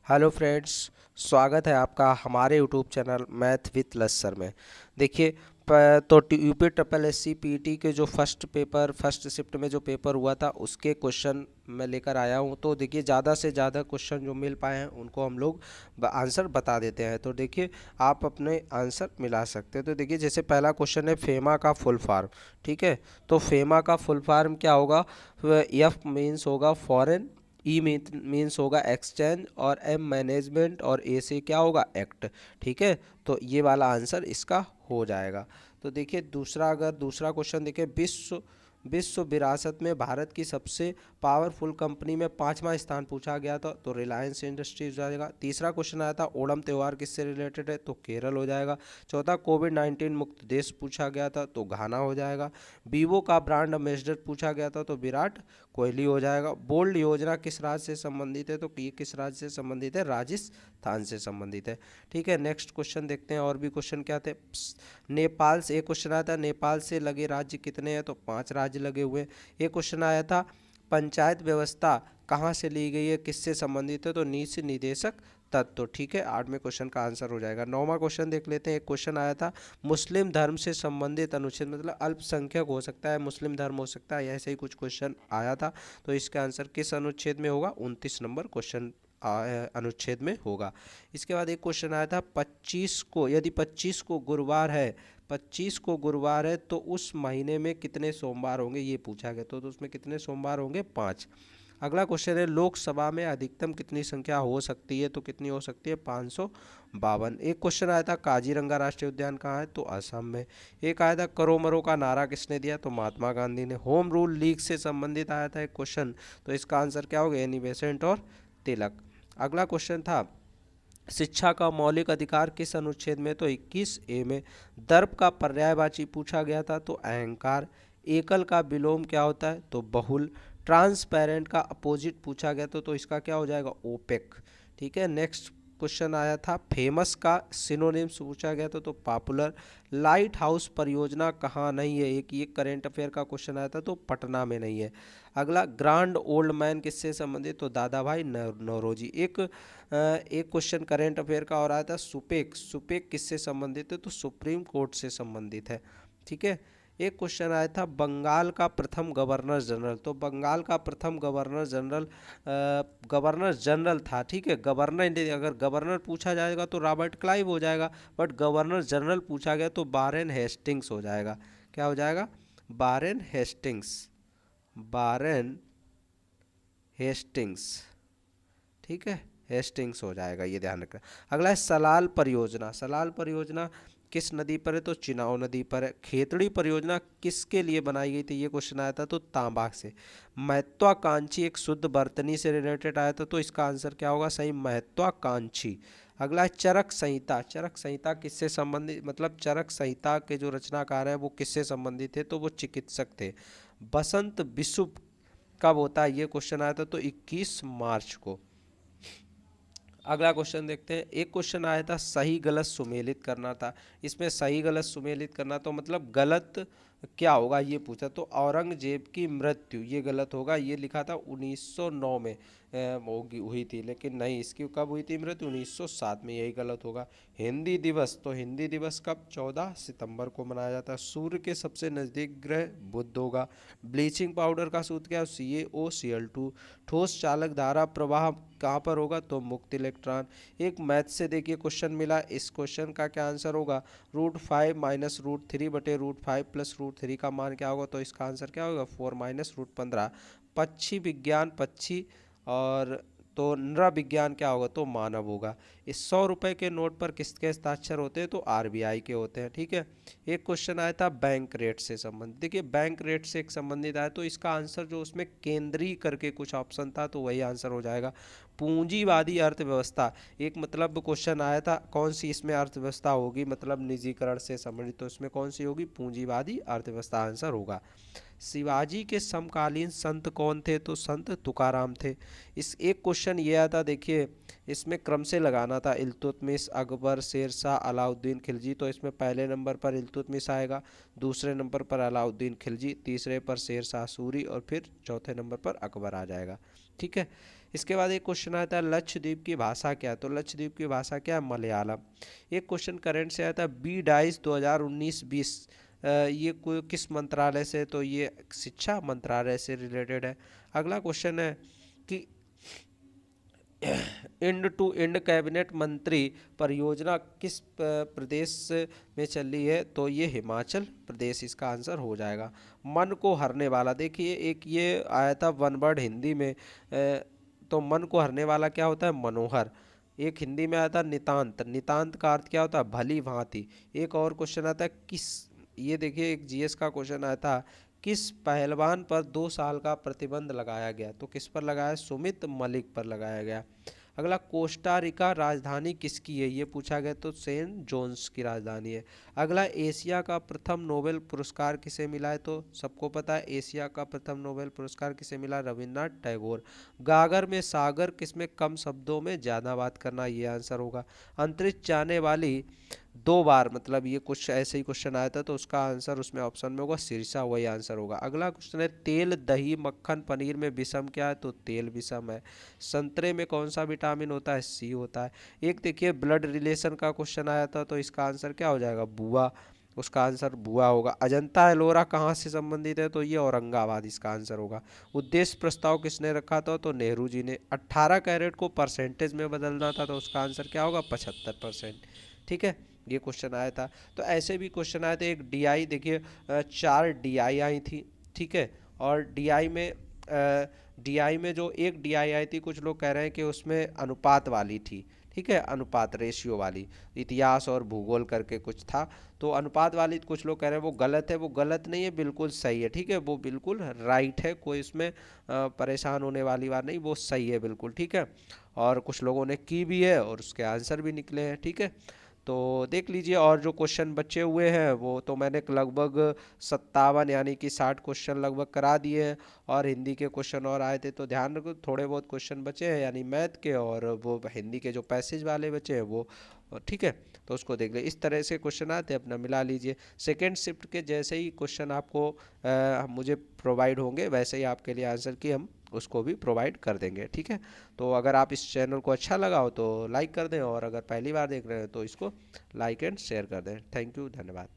Hello friends, स्वागत है आपका हमारे यूट्यूब चैनल मैथ विथ लस्सर में। देखिए तो UP triple S C P T के जो फर्स्ट शिफ्ट में जो पेपर हुआ था उसके क्वेश्चन मैं लेकर आया हूं। तो देखिए ज़्यादा से ज़्यादा क्वेश्चन जो मिल पाए हैं उनको हम लोग आंसर बता देते हैं। तो देखिए आप अपने आंसर मिला सकते हैं। तो देखिए जैसे पहला क्वेश्चन है फेमा का फुल फॉर्म। ठीक है, तो फेमा का फुल फॉर्म क्या होगा? एफ मीन्स होगा फॉरेन, ई मीन्स होगा एक्सचेंज, और एम मैनेजमेंट, और ए से क्या होगा एक्ट। ठीक है, तो ये वाला आंसर इसका हो जाएगा। तो देखिए अगर दूसरा क्वेश्चन देखिए, विश्व विश्व विरासत में भारत की सबसे पावरफुल कंपनी में पांचवा स्थान पूछा गया था, तो रिलायंस इंडस्ट्रीज हो जाएगा। तीसरा क्वेश्चन आया था ओणम त्यौहार किससे रिलेटेड है, तो केरल हो जाएगा। चौथा कोविड-19 मुक्त देश पूछा गया था, तो घाना हो जाएगा। वीवो का ब्रांड एम्बेसडर पूछा गया था, तो विराट कोहली हो जाएगा। बोल्ड योजना किस राज्य से संबंधित है, तो ये किस राज्य से संबंधित है? राजस्थान से संबंधित है। ठीक है, नेक्स्ट क्वेश्चन देखते हैं और भी क्वेश्चन क्या थे। नेपाल से एक क्वेश्चन आया था, नेपाल से लगे राज्य कितने हैं, तो 5 राज्य लगे हुए। एक क्वेश्चन आया था पंचायत व्यवस्था कहाँ से ली गई है, किससे संबंधित है, तो नीति निदेशक तत्व। ठीक है, 8वें क्वेश्चन का आंसर हो जाएगा। 9वां क्वेश्चन देख लेते हैं। एक क्वेश्चन आया था मुस्लिम धर्म से संबंधित अनुच्छेद, मतलब अल्पसंख्यक हो सकता है, मुस्लिम धर्म हो सकता है, ऐसे ही कुछ क्वेश्चन आया था। तो इसका आंसर किस अनुच्छेद में होगा? 29 नंबर क्वेश्चन अनुच्छेद में होगा। इसके बाद एक क्वेश्चन आया था 25 को, यदि 25 को गुरुवार है, 25 को गुरुवार है तो उस महीने में कितने सोमवार होंगे, ये पूछा गया। तो उसमें कितने सोमवार होंगे? 5। अगला क्वेश्चन है लोकसभा में अधिकतम कितनी संख्या हो सकती है, तो कितनी हो सकती है? 552। एक क्वेश्चन आया था काजीरंगा राष्ट्रीय उद्यान कहाँ है, तो असम में। एक आया था करो मरो का नारा किसने दिया, तो महात्मा गांधी ने। होम रूल लीग से संबंधित आया था एक क्वेश्चन, तो इसका आंसर क्या होगा? एनी बेसेंट और तिलक। अगला क्वेश्चन था शिक्षा का मौलिक अधिकार किस अनुच्छेद में, तो 21 ए में। दर्प का पर्यायवाची पूछा गया था, तो अहंकार। एकल का विलोम क्या होता है, तो बहुल। ट्रांसपेरेंट का अपोजिट पूछा गया तो इसका क्या हो जाएगा? ओपेक। ठीक है, नेक्स्ट क्वेश्चन आया था फेमस का सिनोनिम्स पूछा गया था, तो पॉपुलर। लाइट हाउस परियोजना कहाँ नहीं है, एक ये करेंट अफेयर का क्वेश्चन आया था, तो पटना में नहीं है। अगला ग्रांड ओल्ड मैन किससे संबंधित, तो दादा भाई नौरोजी। एक क्वेश्चन करेंट अफेयर का और आया था सुपेक, सुपेक किससे संबंधित है, तो सुप्रीम कोर्ट से संबंधित है। ठीक है, एक क्वेश्चन आया था बंगाल का प्रथम गवर्नर जनरल, तो बंगाल का प्रथम गवर्नर जनरल था। ठीक है, गवर्नर अगर गवर्नर पूछा जाएगा तो रॉबर्ट क्लाइव हो जाएगा, बट गवर्नर जनरल पूछा गया तो बारेन हेस्टिंग्स हो जाएगा। क्या हो जाएगा? Warren Hastings, Warren Hastings. ठीक है, हेस्टिंग्स हो जाएगा, ये ध्यान रखना। अगला है सलाल परियोजना, सलाल परियोजना किस नदी पर है, तो चिनाव नदी पर है। खेतड़ी परियोजना किसके लिए बनाई गई थी, ये क्वेश्चन आया था, तो तांबा से। महत्वाकांक्षी एक शुद्ध बर्तनी से रिलेटेड आया था, तो इसका आंसर क्या होगा? सही, महत्वाकांक्षी। अगला है चरक संहिता, चरक संहिता किससे संबंधित, मतलब चरक संहिता के जो रचनाकार हैं वो किससे संबंधित थे, तो वो चिकित्सक थे। बसंत विषुव कब होता है, ये क्वेश्चन आया था, तो 21 मार्च को। अगला क्वेश्चन देखते हैं। एक क्वेश्चन आया था सही गलत सुमेलित करना था, इसमें सही गलत सुमेलित करना तो मतलब गलत क्या होगा ये पूछा, तो औरंगजेब की मृत्यु ये गलत होगा, ये लिखा था 1909 में होगी हुई थी, लेकिन नहीं, इसकी कब हुई थी मृत्यु? 1907 में, यही गलत होगा। हिंदी दिवस, तो हिंदी दिवस कब? 14 सितंबर को मनाया जाता है। सूर्य के सबसे नज़दीक ग्रह बुध होगा। ब्लीचिंग पाउडर का सूत्र क्या है? CaOCl2। ठोस चालक धारा प्रवाह कहाँ पर होगा, तो मुक्त इलेक्ट्रॉन। एक मैथ से देखिए क्वेश्चन मिला, इस क्वेश्चन का क्या आंसर होगा? √5 माइनस √3 बटे √5 प्लस √3 का मान क्या होगा, तो इसका आंसर क्या होगा? 4 माइनस √15। पक्षी विज्ञान पक्षी, और तो नृ विज्ञान क्या होगा, तो मानव होगा। इस 100 रुपए के नोट पर किसके हस्ताक्षर होते हैं, तो RBI के होते हैं। ठीक है, एक क्वेश्चन आया था बैंक रेट से संबंधित, देखिए बैंक रेट से एक संबंधित आया, तो इसका आंसर जो उसमें केंद्रीय करके कुछ ऑप्शन था, तो वही आंसर हो जाएगा। पूंजीवादी अर्थव्यवस्था, एक मतलब क्वेश्चन आया था कौन सी इसमें अर्थव्यवस्था होगी, मतलब निजीकरण से संबंधित, तो इसमें कौन सी होगी? पूंजीवादी अर्थव्यवस्था आंसर होगा। शिवाजी के समकालीन संत कौन थे, तो संत तुकाराम थे। इस एक क्वेश्चन ये आता, देखिए इसमें क्रम से लगाना था, इल्तुतमिश, अकबर, शेरशाह, अलाउद्दीन खिलजी, तो इसमें पहले नंबर पर इल्तुतमिश आएगा, दूसरे नंबर पर अलाउद्दीन खिलजी, तीसरे पर शेरशाह सूरी, और फिर चौथे नंबर पर अकबर आ जाएगा। ठीक है, इसके बाद एक क्वेश्चन आता है लक्षद्वीप की भाषा क्या है, तो लक्षद्वीप की भाषा क्या है, मलयालम। एक क्वेश्चन करंट से आता है बी डाइस 2019-20, ये कोई किस मंत्रालय से, तो ये शिक्षा मंत्रालय से रिलेटेड है। अगला क्वेश्चन है कि एंड टू एंड कैबिनेट मंत्री परियोजना किस प्रदेश में चली है, तो ये हिमाचल प्रदेश इसका आंसर हो जाएगा। मन को हरने वाला, देखिए एक ये आया था वन वर्ड हिंदी में, तो मन को हरने वाला क्या होता है, मनोहर। एक हिंदी में आया था नितांत, नितांत का अर्थ क्या होता है, भली भांति। एक और क्वेश्चन आता है किस, ये देखिए एक जीएस का क्वेश्चन आया था, किस पहलवान पर 2 साल का प्रतिबंध लगाया गया, तो किस पर लगाया, सुमित मलिक पर लगाया गया। अगला कोस्टा रिका राजधानी किसकी है, ये पूछा गया, तो सेंट जोन्स की राजधानी है। अगला एशिया का प्रथम नोबेल पुरस्कार किसे मिला है, तो सबको पता है एशिया का प्रथम नोबेल पुरस्कार किसे मिला, रविन्द्रनाथ टैगोर। गागर में सागर किसमें कम शब्दों में ज़्यादा बात करना, ये आंसर होगा। अंतरिक्ष जाने वाली 2 बार, मतलब ये कुछ ऐसे ही क्वेश्चन आया था, तो उसका आंसर उसमें ऑप्शन में होगा सिरसा, वही आंसर होगा। अगला क्वेश्चन है तेल दही मक्खन पनीर में विषम क्या है, तो तेल विषम है। संतरे में कौन सा विटामिन होता है, सी होता है। एक देखिए ब्लड रिलेशन का क्वेश्चन आया था, तो इसका आंसर क्या हो जाएगा, बुआ, उसका आंसर बुआ होगा। अजंता एलोरा कहाँ से संबंधित है, तो ये औरंगाबाद इसका आंसर होगा। उद्देश्य प्रस्ताव किसने रखा था, तो नेहरू जी ने। 18 कैरेट को परसेंटेज में बदलना था, तो उसका आंसर क्या होगा, 75%। ठीक है, ये क्वेश्चन आया था। तो ऐसे भी क्वेश्चन आए थे। एक डीआई देखिए, 4 डीआई आई थी, ठीक है, और डीआई में जो एक डीआई आई थी, कुछ लोग कह रहे हैं कि उसमें अनुपात वाली थी, ठीक है, अनुपात रेशियो वाली, इतिहास और भूगोल करके कुछ था, तो अनुपात वाली कुछ लोग कह रहे हैं वो गलत है, वो गलत नहीं है, बिल्कुल सही है, ठीक है, वो बिल्कुल राइट है, कोई इसमें परेशान होने वाली बात नहीं, वो सही है बिल्कुल, ठीक है। और कुछ लोगों ने की भी है और उसके आंसर भी निकले हैं, ठीक है। तो देख लीजिए, और जो क्वेश्चन बचे हुए हैं वो तो मैंने लगभग 57 यानी कि 60 क्वेश्चन लगभग करा दिए हैं, और हिंदी के क्वेश्चन और आए थे, तो ध्यान रखो थोड़े बहुत क्वेश्चन बचे हैं यानी मैथ के, और वो हिंदी के जो पैसेज वाले बचे हैं वो, ठीक है, तो उसको देख ले। इस तरह से क्वेश्चन आते हैं, अपना मिला लीजिए। सेकेंड शिफ्ट के जैसे ही क्वेश्चन आपको मुझे प्रोवाइड होंगे, वैसे ही आपके लिए आंसर की हम उसको भी प्रोवाइड कर देंगे, ठीक है। तो अगर आप इस चैनल को अच्छा लगा हो तो लाइक कर दें, और अगर पहली बार देख रहे हैं तो इसको लाइक एंड शेयर कर दें। थैंक यू, धन्यवाद।